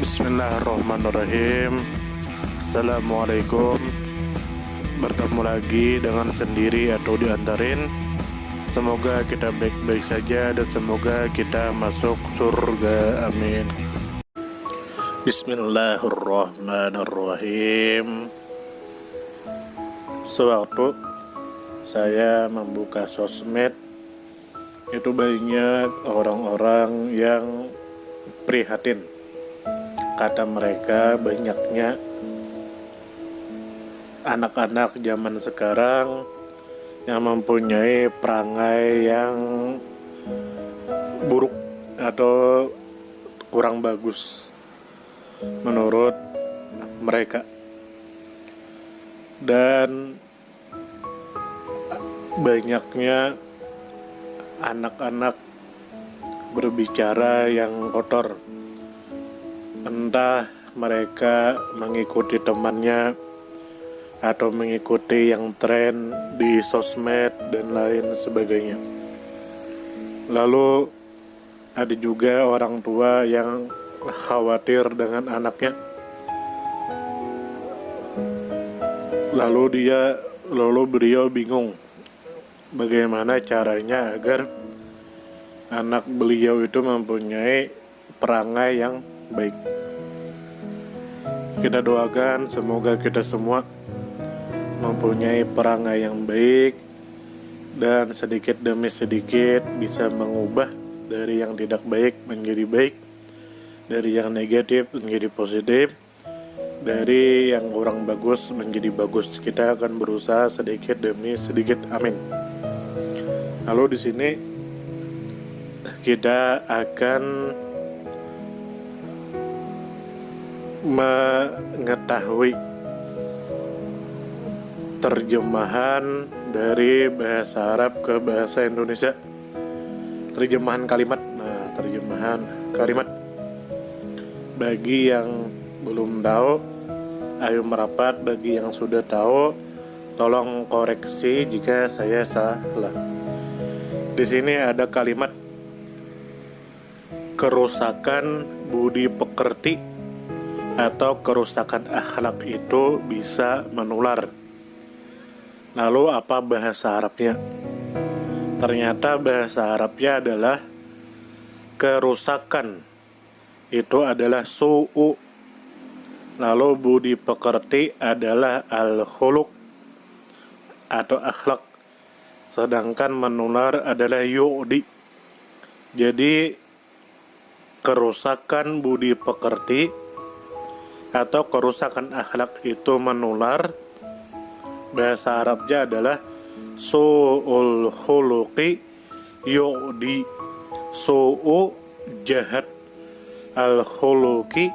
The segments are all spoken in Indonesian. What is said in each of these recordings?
Bismillahirrahmanirrahim. Assalamualaikum. Bertemu lagi dengan sendiri atau diantarin. Semoga kita baik-baik saja dan semoga kita masuk surga. Amin. Bismillahirrahmanirrahim. Sewaktu saya membuka sosmed, itu banyak orang-orang yang prihatin. Kata mereka, banyaknya anak-anak zaman sekarang yang mempunyai perangai yang buruk atau kurang bagus menurut mereka, dan banyaknya anak-anak berbicara yang kotor. Entah mereka mengikuti temannya atau mengikuti yang tren di sosmed dan lain sebagainya. Lalu ada juga orang tua yang khawatir dengan anaknya. Lalu beliau bingung bagaimana caranya agar anak beliau itu mempunyai perangai yang baik. Kita doakan semoga kita semua mempunyai perangai yang baik dan sedikit demi sedikit bisa mengubah dari yang tidak baik menjadi baik, dari yang negatif menjadi positif, dari yang kurang bagus menjadi bagus. Kita akan berusaha sedikit demi sedikit. Amin. Lalu di sini kita akan mengetahui terjemahan dari bahasa Arab ke bahasa Indonesia. Terjemahan kalimat. Terjemahan kalimat. Bagi yang belum tahu, ayo merapat. Bagi yang sudah tahu, tolong koreksi jika saya salah. Di sini ada kalimat kerusakan budi pekerti atau kerusakan akhlak itu bisa menular. Lalu apa bahasa Arabnya? Ternyata bahasa Arabnya adalah kerusakan itu adalah su'u. Lalu budi pekerti adalah al-khuluq atau akhlak. Sedangkan menular adalah yu'di. Jadi kerusakan budi pekerti atau kerusakan akhlak itu menular. Bahasa Arabnya adalah su'ul khuluqi yu'di. Su'u jahat, al khuluqi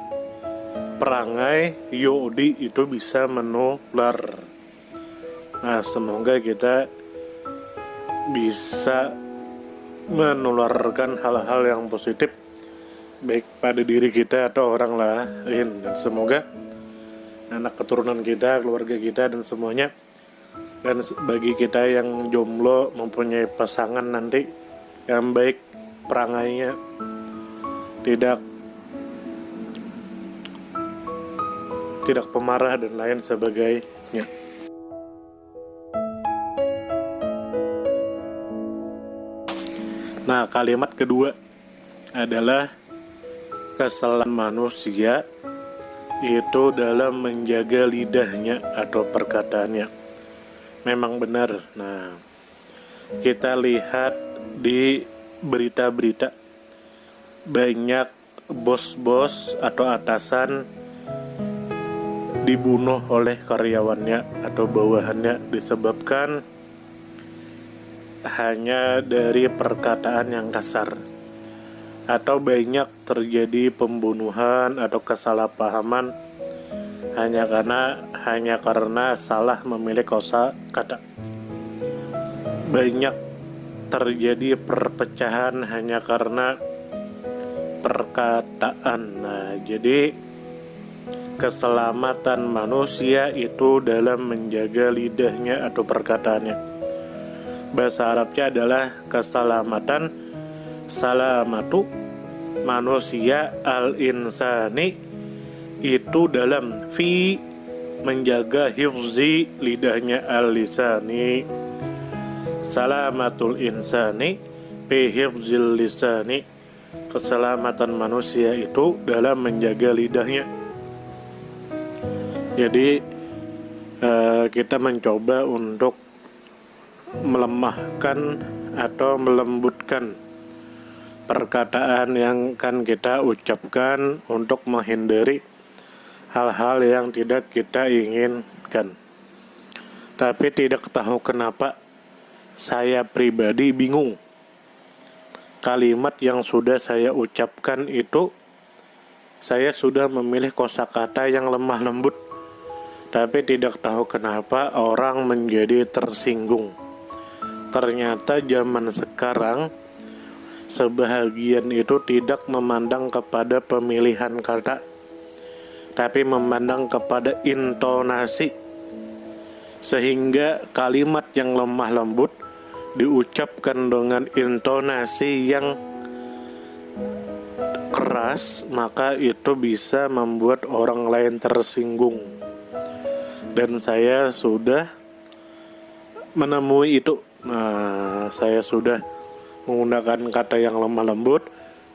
perangai, yu'di itu bisa menular. Semoga kita bisa menularkan hal-hal yang positif baik pada diri kita atau orang lain, dan semoga anak keturunan kita, keluarga kita dan semuanya, dan bagi kita yang jomblo mempunyai pasangan nanti yang baik perangainya, tidak pemarah dan lain sebagainya. Kalimat kedua adalah kesalahan manusia itu dalam menjaga lidahnya atau perkataannya. Memang benar. Kita lihat di berita-berita, banyak bos-bos atau atasan dibunuh oleh karyawannya atau bawahannya disebabkan hanya dari perkataan yang kasar, atau banyak terjadi pembunuhan atau kesalahpahaman hanya karena salah memilih kosakata. Banyak terjadi perpecahan hanya karena perkataan. Jadi keselamatan manusia itu dalam menjaga lidahnya atau perkataannya. Bahasa Arabnya adalah keselamatan, salamatu manusia al-insani itu dalam fi menjaga hifzi lidahnya al-lisani, salamatul insani fi hifzil lisani, keselamatan manusia itu dalam menjaga lidahnya. Jadi kita mencoba untuk melemahkan atau melembutkan perkataan yang akan kita ucapkan untuk menghindari hal-hal yang tidak kita inginkan. Tapi tidak tahu kenapa saya pribadi bingung. Kalimat yang sudah saya ucapkan itu saya sudah memilih kosakata yang lemah lembut, tapi tidak tahu kenapa orang menjadi tersinggung. Ternyata zaman sekarang sebahagian itu tidak memandang kepada pemilihan kata, tapi memandang kepada intonasi, sehingga kalimat yang lemah lembut diucapkan dengan intonasi yang keras, maka itu bisa membuat orang lain tersinggung. Dan saya sudah menemui itu. Saya sudah menggunakan kata yang lemah lembut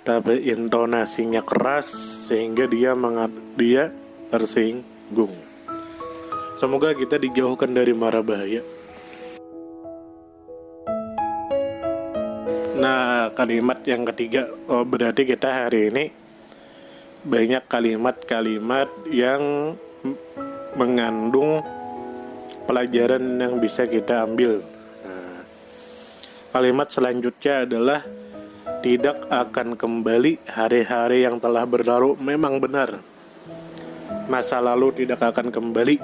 tapi intonasinya keras sehingga dia tersinggung. Semoga kita dijauhkan dari mara bahaya. Nah, kalimat yang ketiga, berarti kita hari ini banyak kalimat-kalimat yang mengandung pelajaran yang bisa kita ambil. Nah, kalimat selanjutnya adalah tidak akan kembali hari-hari yang telah berlalu. Memang benar, masa lalu tidak akan kembali,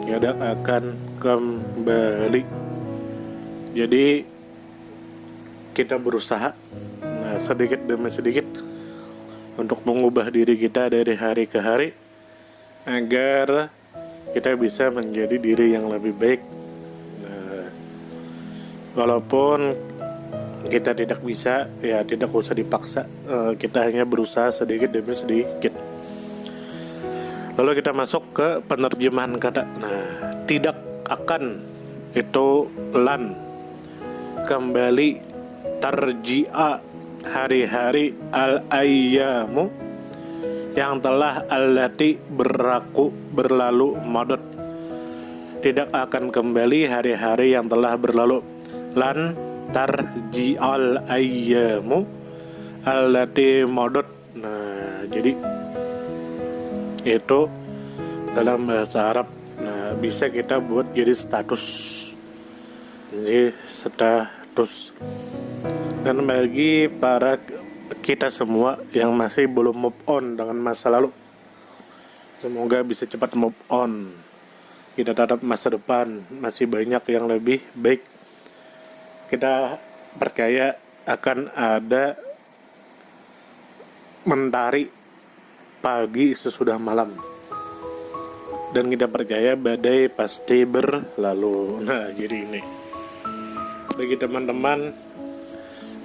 tidak akan kembali. Jadi kita berusaha sedikit demi sedikit untuk mengubah diri kita dari hari ke hari agar kita bisa menjadi diri yang lebih baik. Walaupun kita tidak bisa, ya tidak usah dipaksa, kita hanya berusaha sedikit demi sedikit. Lalu kita masuk ke penerjemahan kata. Tidak akan itu lan, kembali, tarji'a hari-hari, al-ayyamu yang telah allati berlalu madat, tidak akan kembali hari-hari yang telah berlalu. Lan tarji'al ayyamu allati madat. Jadi itu dalam bahasa Arab. Bisa kita buat jadi status. Jadi status. Dan bagi para kita semua yang masih belum move on dengan masa lalu, semoga bisa cepat move on. Kita tatap masa depan, masih banyak yang lebih baik. Kita percaya akan ada mentari pagi sesudah malam, dan kita percaya badai pasti berlalu. Jadi ini bagi teman-teman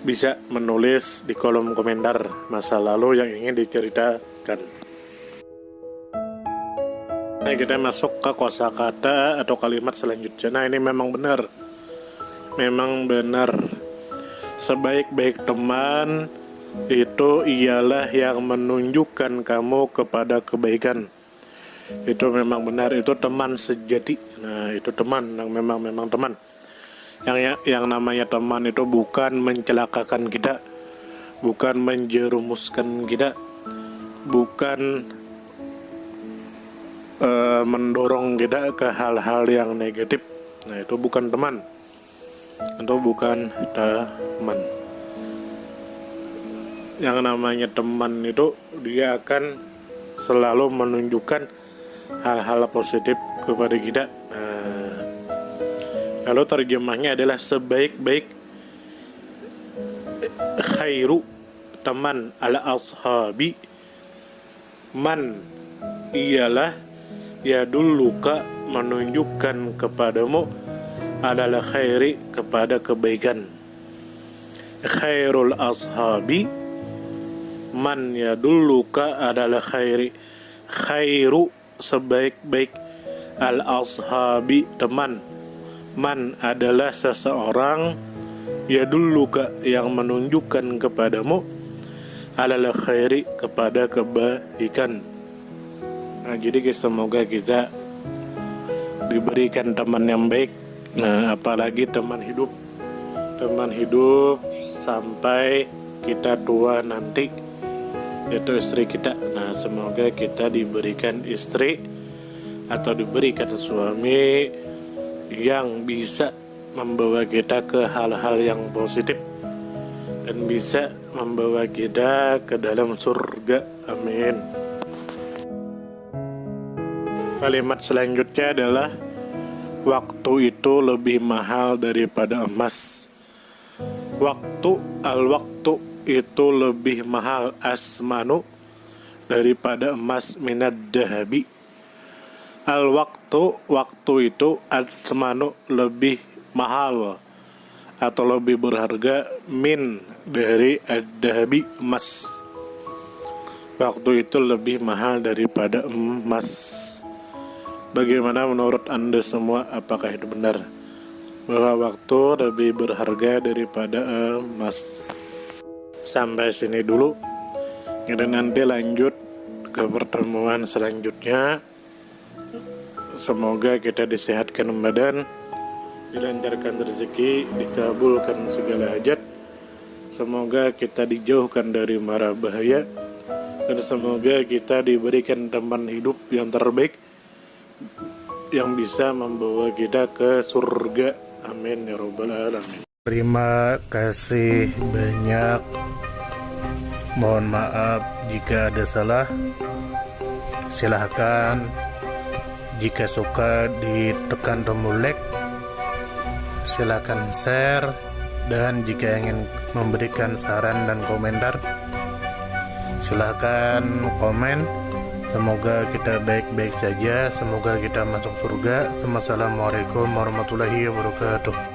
bisa menulis di kolom komentar masa lalu yang ingin diceritakan. Kita masuk ke kosakata atau kalimat selanjutnya. Ini memang benar. Sebaik-baik teman itu ialah yang menunjukkan kamu kepada kebaikan. Itu memang benar. Itu teman sejati. Itu teman yang memang teman. Yang namanya teman itu bukan mencelakakan kita, bukan menjerumuskan kita, bukan mendorong kita ke hal-hal yang negatif. Itu bukan teman. Itu bukan teman. Yang namanya teman itu dia akan selalu menunjukkan hal-hal positif kepada kita. Lalu terjemahnya adalah sebaik-baik khairu teman ala ashabi man ialah yadulluka menunjukkan kepadamu adalah khairi kepada kebaikan. Khairul ashabi man yadulluka adalah khairi, khairu sebaik-baik, al-ashabi teman, man adalah seseorang, yadulluka yang menunjukkan kepadamu, alal khairi kepada kebaikan. Nah, jadi semoga kita diberikan teman yang baik. Nah, apalagi teman hidup sampai kita tua nanti, yaitu istri kita. Nah, semoga kita diberikan istri atau diberikan suami yang bisa membawa kita ke hal-hal yang positif dan bisa membawa kita ke dalam surga. Amin. Kalimat selanjutnya adalah waktu itu lebih mahal daripada emas. Al-waktu itu lebih mahal, asmanu daripada emas, minad dahabi. Waktu itu asmanu lebih mahal atau lebih berharga, min dari ad-dahabi, emas. Waktu itu lebih mahal daripada emas. Bagaimana menurut Anda semua, apakah itu benar bahwa waktu lebih berharga daripada emas? Sampai sini dulu, dan nanti lanjut ke pertemuan selanjutnya. Semoga kita disehatkan badan, dilancarkan rezeki, dikabulkan segala hajat. Semoga kita dijauhkan dari mara bahaya, dan semoga kita diberikan teman hidup yang terbaik yang bisa membawa kita ke surga. Amin ya rabbal alamin. Terima kasih banyak. Mohon maaf jika ada salah. Silahkan jika suka ditekan tombol like, silahkan share, dan jika ingin memberikan saran dan komentar, silahkan komen. Semoga kita baik-baik saja, semoga kita masuk surga. Wassalamualaikum warahmatullahi wabarakatuh.